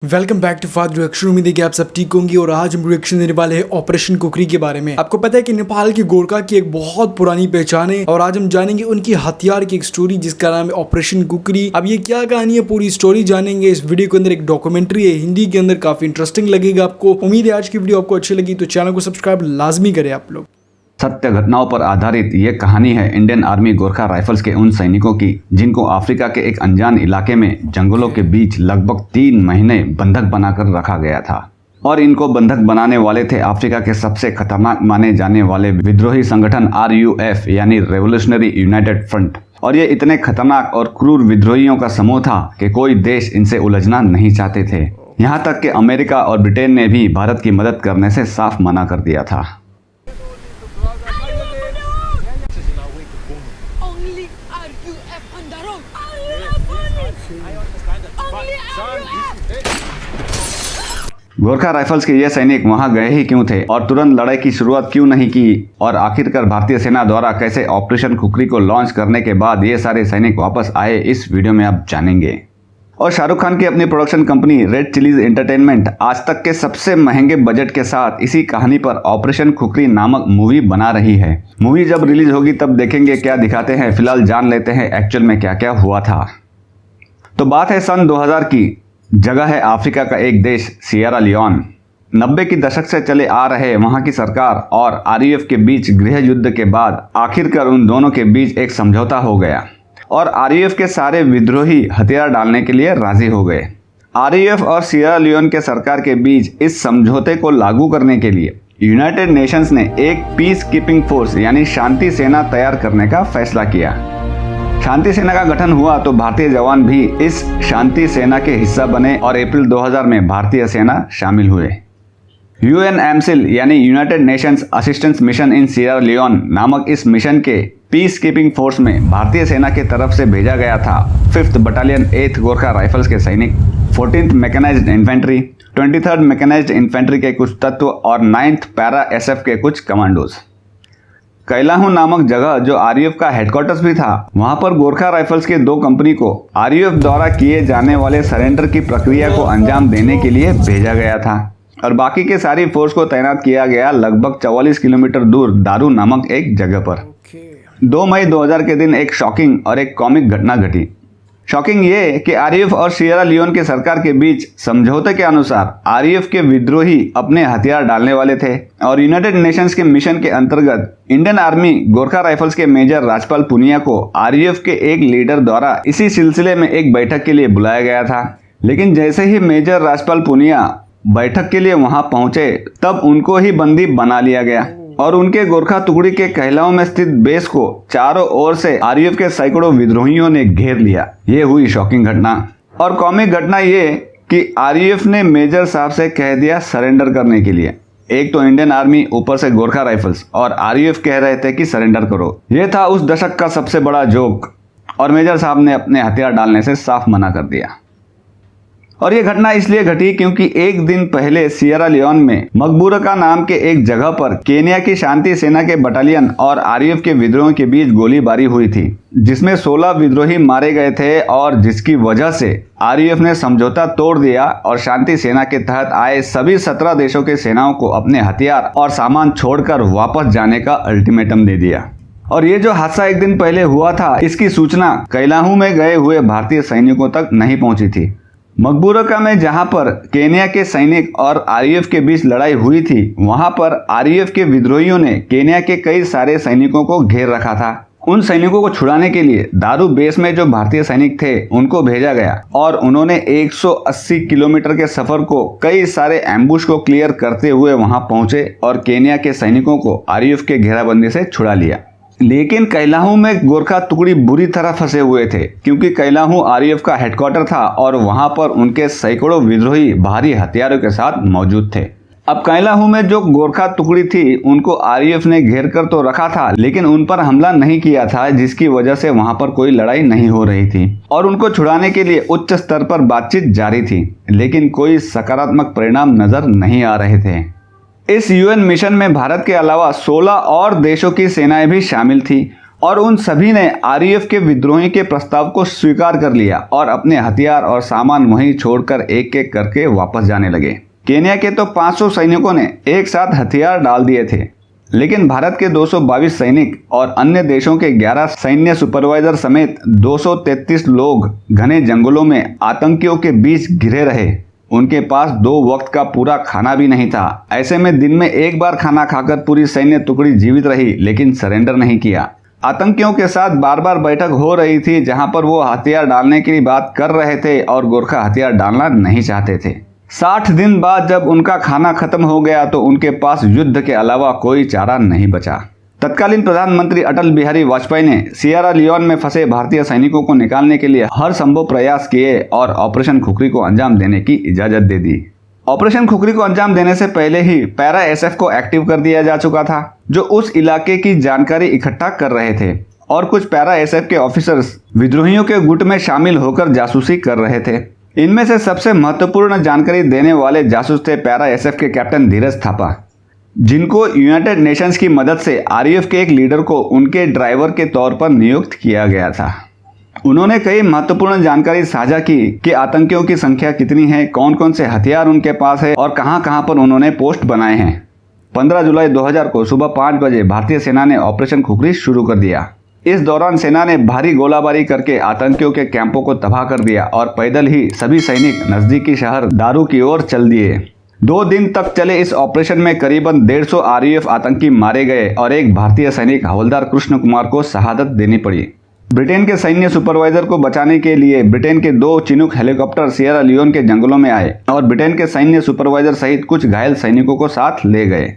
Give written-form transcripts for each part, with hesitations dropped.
Welcome back to fast reaction. उम्मीद है कि आप सब ठीक होंगे और आज हम रिएक्शन देने वाले हैं ऑपरेशन कुकरी के बारे में। आपको पता है कि नेपाल की गोरखा की एक बहुत पुरानी पहचान है और आज हम जानेंगे उनकी हथियार की एक स्टोरी जिसका नाम है ऑपरेशन कुकरी। अब ये क्या कहानी है, पूरी स्टोरी जानेंगे इस वीडियो के अंदर। एक डॉक्यूमेंट्री है हिंदी के अंदर, काफी इंटरेस्टिंग लगेगा आपको। उम्मीद है आज की वीडियो आपको अच्छी लगी, तो चैनल को सब्सक्राइब लाजमी करें आप लोग। सत्य घटनाओं पर आधारित ये कहानी है इंडियन आर्मी गोरखा राइफल्स के उन सैनिकों की जिनको अफ्रीका के एक अनजान इलाके में जंगलों के बीच लगभग 3 महीने बंधक बनाकर रखा गया था। और इनको बंधक बनाने वाले थे अफ्रीका के सबसे खतरनाक माने जाने वाले विद्रोही संगठन RUF यानी रेवोल्यूशनरी यूनाइटेड फ्रंट। और ये इतने खतरनाक और क्रूर विद्रोहियों का समूह था कि कोई देश इनसे उलझना नहीं चाहते थे। यहाँ तक कि अमेरिका और ब्रिटेन ने भी भारत की मदद करने से साफ मना कर दिया था। गोरखा राइफल्स के ये सैनिक वहां गए ही क्यों थे और तुरंत लड़ाई की शुरुआत क्यों नहीं की, और आखिरकार भारतीय सेना द्वारा कैसे ऑपरेशन कुकरी को लॉन्च करने के बाद ये सारे सैनिक वापस आए, इस वीडियो में आप जानेंगे। और शाहरुख खान की अपनी production company red chillies entertainment आज तक के सबसे महंगे बजट के साथ इसी कहानी पर ऑपरेशन कुकरी नामक मूवी बना रही है। मूवी जब रिलीज होगी तब देखेंगे क्या दिखाते हैं। फिलहाल जान लेते हैं एक्चुअल में क्या क्या हुआ था। तो बात है सन 2000 की। जगह है अफ्रीका का एक देश सिएरा लियोन। 90 की दशक से चले आ रहे वहां की सरकार और RUF के बीच गृह युद्ध के बाद आखिरकार उन दोनों के बीच एक समझौता हो गया और RUF के सारे विद्रोही हथियार डालने के लिए राजी हो गए। RUF और सिएरा लियोन के सरकार के बीच इस समझौते को लागू करने के लिए यूनाइटेड नेशंस ने एक पीस कीपिंग फोर्स यानी शांति सेना तैयार करने का फैसला किया। शांति सेना का गठन हुआ तो भारतीय जवान भी इस शांति सेना के हिस्सा बने और अप्रैल 2000 में भारतीय सेना शामिल हुए। UNAMIL यानी United Nations assistance mission in Sierra Leone नामक इस मिशन के पीस कीपिंग फोर्स में भारतीय सेना के तरफ से भेजा गया था 5th battalion 8th Gorkha rifles के सैनिक, 14th mechanised infantry, 23rd mechanised infantry के कुछ तत्व और 9th पैरा SF के कुछ कमांडोज। कैलाहू नामक जगह जो RUF का हेडक्वार्टर्स भी था, वहां पर गोरखा राइफल्स के 2 कंपनी को RUF द्वारा किए जाने वाले सरेंडर की प्रक्रिया को अंजाम देने के लिए भेजा गया था और बाकी के सारी फोर्स को तैनात किया गया लगभग 44 किलोमीटर दूर दारू नामक एक जगह पर। 2 मई 2000 के दिन एक शॉकिंग और एक कॉमिक घटना घटी। शॉकिंग ये कि RUF और सिएरा लियोन के सरकार के बीच समझौते के अनुसार RUF के विद्रोही अपने हथियार डालने वाले थे और यूनाइटेड नेशंस के मिशन के अंतर्गत इंडियन आर्मी गोरखा राइफल्स के मेजर राजपाल पुनिया को RUF के एक लीडर द्वारा इसी सिलसिले में एक बैठक के लिए बुलाया गया था। लेकिन जैसे ही मेजर राजपाल पुनिया बैठक के लिए वहां पहुंचे तब उनको ही बंदी बना लिया गया और उनके गोरखा टुकड़ी के कहलाओं में स्थित बेस को चारों ओर से RUF के सैकड़ों विद्रोहियों ने घेर लिया। ये हुई शॉकिंग घटना। और कॉमिक घटना ये कि RUF ने मेजर साहब से कह दिया सरेंडर करने के लिए। एक तो इंडियन आर्मी, ऊपर से गोरखा राइफल्स, और RUF कह रहे थे कि सरेंडर करो। ये था उस दशक का सबसे बड़ा जोक और मेजर साहब ने अपने हथियार डालने से साफ मना कर दिया। और ये घटना इसलिए घटी क्योंकि एक दिन पहले सिएरा लियोन में मकबूरका नाम के एक जगह पर केन्या की शांति सेना के बटालियन और RUF के विद्रोहियों के बीच गोलीबारी हुई थी, जिसमें 16 विद्रोही मारे गए थे और जिसकी वजह से RUF ने समझौता तोड़ दिया और शांति सेना के तहत आए सभी 17 देशों के सेनाओं को अपने हथियार और सामान छोड़कर वापस जाने का अल्टीमेटम दे दिया। और ये जो हादसा एक दिन पहले हुआ था, इसकी सूचना कैलाहू में गए हुए भारतीय सैनिकों तक नहीं पहुंची थी। मकबूरका में जहां पर केन्या के सैनिक और RUF के बीच लड़ाई हुई थी, वहां पर RUF के विद्रोहियों ने केन्या के कई सारे सैनिकों को घेर रखा था। उन सैनिकों को छुड़ाने के लिए दारू बेस में जो भारतीय सैनिक थे उनको भेजा गया और उन्होंने 180 किलोमीटर के सफर को कई सारे एम्बुश को क्लियर करते हुए वहां पहुंचे और केन्या के सैनिकों को RUF के घेराबंदी से छुड़ा लिया। लेकिन कैलाहू में गोरखा टुकड़ी बुरी तरह फंसे हुए थे क्योंकि कैलाहू RUF का हेडक्वार्टर था और वहां पर उनके सैकड़ों विद्रोही भारी हथियारों के साथ मौजूद थे। अब कैलाहू में जो गोरखा टुकड़ी थी उनको RUF ने घेर कर तो रखा था, लेकिन उन पर हमला नहीं किया था, जिसकी वजह से वहां पर कोई लड़ाई नहीं हो रही थी और उनको छुड़ाने के लिए उच्च स्तर पर बातचीत जारी थी, लेकिन कोई सकारात्मक परिणाम नजर नहीं आ रहे थे। इस UN मिशन में भारत के अलावा 16 और देशों की सेनाएं भी शामिल थी और उन सभी ने आरईएफ के विद्रोही के प्रस्ताव को स्वीकार कर लिया और अपने हथियार और सामान वहीं छोड़कर एक एक करके वापस जाने लगे। केन्या के तो 500 सैनिकों ने एक साथ हथियार डाल दिए थे, लेकिन भारत के 222 सैनिक और अन्य देशों के 11 सैन्य सुपरवाइजर समेत 233 लोग घने जंगलों में आतंकियों के बीच घिरे रहे। उनके पास 2 वक्त का पूरा खाना भी नहीं था। ऐसे में दिन में एक बार खाना खाकर पूरी सैन्य टुकड़ी जीवित रही, लेकिन सरेंडर नहीं किया। आतंकियों के साथ बार बार बैठक हो रही थी, जहां पर वो हथियार डालने की बात कर रहे थे और गोरखा हथियार डालना नहीं चाहते थे। 60 दिन बाद जब उनका खाना खत्म हो गया तो उनके पास युद्ध के अलावा कोई चारा नहीं बचा। तत्कालीन प्रधानमंत्री अटल बिहारी वाजपेयी ने सियरा लियोन में फंसे भारतीय सैनिकों को निकालने के लिए हर संभव प्रयास किए और ऑपरेशन खुखरी को अंजाम देने की इजाजत दे दी। ऑपरेशन खुखरी को अंजाम देने से पहले ही पैरा एसएफ को एक्टिव कर दिया जा चुका था, जो उस इलाके की जानकारी इकट्ठा कर रहे थे और कुछ पैरा एसएफ के ऑफिसर्स विद्रोहियों के गुट में शामिल होकर जासूसी कर रहे थे। इनमें से सबसे महत्वपूर्ण जानकारी देने वाले जासूस थे पैरा एसएफ के कैप्टन धीरज थापा, जिनको यूनाइटेड नेशंस की मदद से आरईएफ के एक लीडर को उनके ड्राइवर के तौर पर नियुक्त किया गया था। उन्होंने कई महत्वपूर्ण जानकारी साझा की कि आतंकियों की संख्या कितनी है, कौन कौन से हथियार उनके पास है और कहां कहां पर उन्होंने पोस्ट बनाए हैं। 15 जुलाई 2000 को सुबह 5 बजे भारतीय सेना ने ऑपरेशन खुखरी शुरू कर दिया। इस दौरान सेना ने भारी गोलाबारी करके आतंकियों के कैंपों को तबाह कर दिया और पैदल ही सभी सैनिक नजदीकी शहर दारू की ओर चल दिए। 2 दिन तक चले इस ऑपरेशन में करीबन 150 आरईएफ आतंकी मारे गए और एक भारतीय सैनिक हवलदार कृष्ण कुमार को शहादत देनी पड़ी। ब्रिटेन के सैन्य सुपरवाइजर को बचाने के लिए ब्रिटेन के 2 चिनूक हेलीकॉप्टर सियरा लियोन के जंगलों में आए और ब्रिटेन के सैन्य सुपरवाइजर सहित कुछ घायल सैनिकों को साथ ले गए।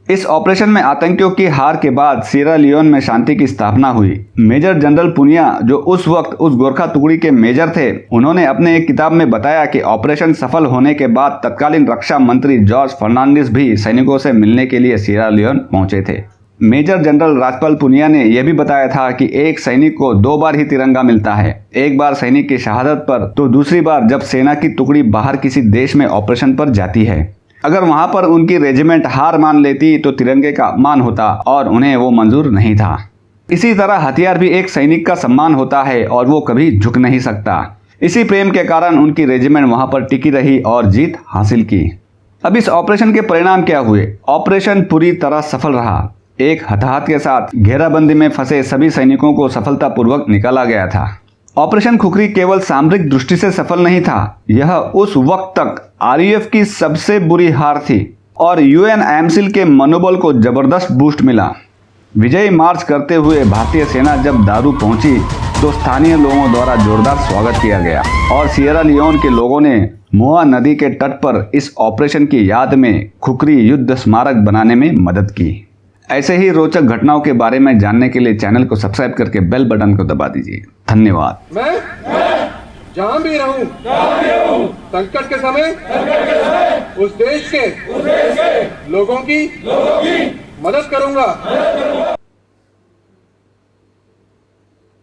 इस ऑपरेशन में आतंकियों की हार के बाद सियरा लियोन में शांति की स्थापना हुई। मेजर जनरल पुनिया, जो उस वक्त उस गोरखा टुकड़ी के मेजर थे, उन्होंने अपने एक किताब में बताया कि ऑपरेशन सफल होने के बाद तत्कालीन रक्षा मंत्री जॉर्ज फर्नांडिस भी सैनिकों से मिलने के लिए सियरा लियोन पहुंचे थे। मेजर जनरल राजपाल पुनिया ने यह भी बताया था कि एक सैनिक को 2 बार ही तिरंगा मिलता है, एक बार सैनिक की शहादत पर तो दूसरी बार जब सेना की टुकड़ी बाहर किसी देश में ऑपरेशन पर जाती है। अगर वहां पर उनकी रेजिमेंट हार मान लेती तो तिरंगे का अपमान होता और उन्हें वो मंजूर नहीं था। इसी तरह हथियार भी एक सैनिक का सम्मान होता है और वो कभी झुक नहीं सकता। इसी प्रेम के कारण उनकी रेजिमेंट वहां पर टिकी रही और जीत हासिल की। अब इस ऑपरेशन के परिणाम क्या हुए? ऑपरेशन पूरी तरह सफल रहा। एक हताहत के साथ घेराबंदी में फंसे सभी सैनिकों को सफलतापूर्वक निकाला गया था। ऑपरेशन खुखरी केवल सामरिक दृष्टि से सफल नहीं था, यह उस वक्त तक आरईएफ की सबसे बुरी हार थी और यूएन एमसिल के मनोबल को जबरदस्त बूस्ट मिला। विजयी मार्च करते हुए भारतीय सेना जब दारू पहुंची तो स्थानीय लोगों द्वारा जोरदार स्वागत किया गया और सियरा लियोन के लोगों ने मोआ नदी के तट पर इस ऑपरेशन की याद में खुखरी युद्ध स्मारक बनाने में मदद की। ऐसे ही रोचक घटनाओं के बारे में जानने के लिए चैनल को सब्सक्राइब करके बेल बटन को दबा दीजिए। धन्यवाद। मैं जहाँ भी रहूं संकट के समय उस देश के लोगों की मदद करूंगा।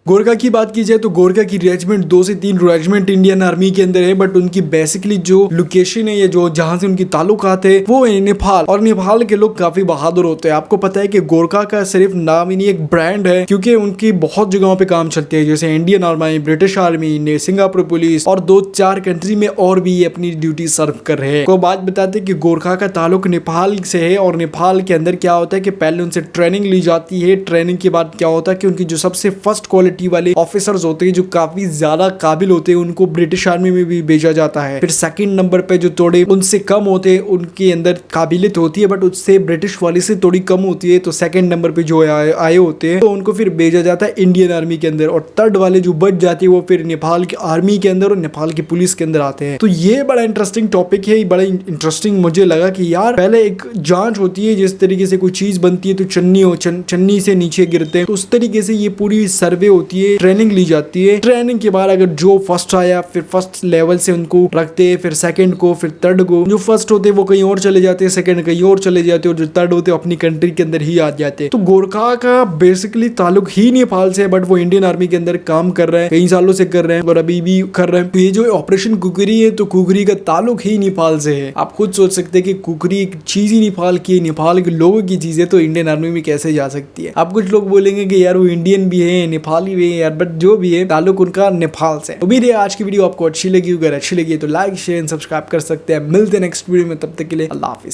गोरखा की बात की जाए तो गोरखा की रेजिमेंट 2 से 3 रेजिमेंट इंडियन आर्मी के अंदर है, बट उनकी बेसिकली जो लोकेशन है या जो जहां से उनकी ताल्लुकात है वो है नेपाल, और नेपाल के लोग काफी बहादुर होते हैं। आपको पता है कि गोरखा का सिर्फ नाम ही नहीं एक ब्रांड है, क्योंकि उनकी बहुत जगहों पे काम चलते हैं, जैसे Indian army, British army, Singapore police और 2-4 कंट्री में और भी अपनी ड्यूटी सर्व कर रहे हैं। को बात बताते कि गोरखा का ताल्लुक नेपाल से है और नेपाल के अंदर क्या होता है कि पहले उनसे ट्रेनिंग ली जाती है। ट्रेनिंग के बाद क्या होता है कि उनकी जो सबसे फर्स्ट क्वालिटी वाले ऑफिसर्स होते हैं जो काफी ज्यादा काबिल होते हैं उनको ब्रिटिश आर्मी में भी भेजा जाता है। फिर सेकंड नंबर पे जो थोड़े उनसे कम होते हैं उनके अंदर काबिलियत होती है बट उससे ब्रिटिश वाली से थोड़ी कम होती है, तो सेकंड नंबर पे जो आए होते हैं तो उनको फिर भेजा जाता है इंडियन आर्मी के अंदर, और थर्ड वाले जो बच जाते हैं वो फिर नेपाल की आर्मी के अंदर और नेपाल की पुलिस के अंदर आते हैं। तो ये बड़ा इंटरेस्टिंग टॉपिक है, बड़ा इंटरेस्टिंग मुझे लगा कि यार पहले एक जांच होती है, जिस तरीके से कोई चीज बनती है तो चन्नी से नीचे गिरते हैं, तो उस तरीके से ये पूरी सर्वे होती होती है, ट्रेनिंग ली जाती है। ट्रेनिंग के बाद अगर जो फर्स्ट आया फिर फर्स्ट लेवल से उनको रखते हैं, फिर सेकंड को, फिर थर्ड को। जो फर्स्ट होते हैं वो कहीं और चले जाते हैं, सेकंड कहीं और चले जाते हैं, और जो थर्ड होते हैं अपनी कंट्री के अंदर ही आ जाते हैं। तो गोरखा का बेसिकली ताल्लुक ही नेपाल से है, बट वो इंडियन आर्मी के अंदर काम कर रहे हैं, कई सालों से कर रहे हैं और अभी भी कर रहे हैं। तो ये जो ऑपरेशन कुकरी है, तो कुकरी का ताल्लुक ही नेपाल से है। आप खुद सोच सकते हैं कि कुकरी एक चीज ही नेपाल की है, नेपाल के लोगों की चीज है, तो इंडियन आर्मी में कैसे जा सकती है। आप कुछ लोग बोलेंगे कि यार वो इंडियन भी है, नेपाली भी है यार, बट जो भी है ताल्लुक उनका नेपाल से। उम्मीद है आज की वीडियो आपको अच्छी लगी। अगर अच्छी लगी तो लाइक शेयर सब्सक्राइब कर सकते हैं। मिलते हैं नेक्स्ट वीडियो में, तब तक के लिए अल्लाह हाफिज।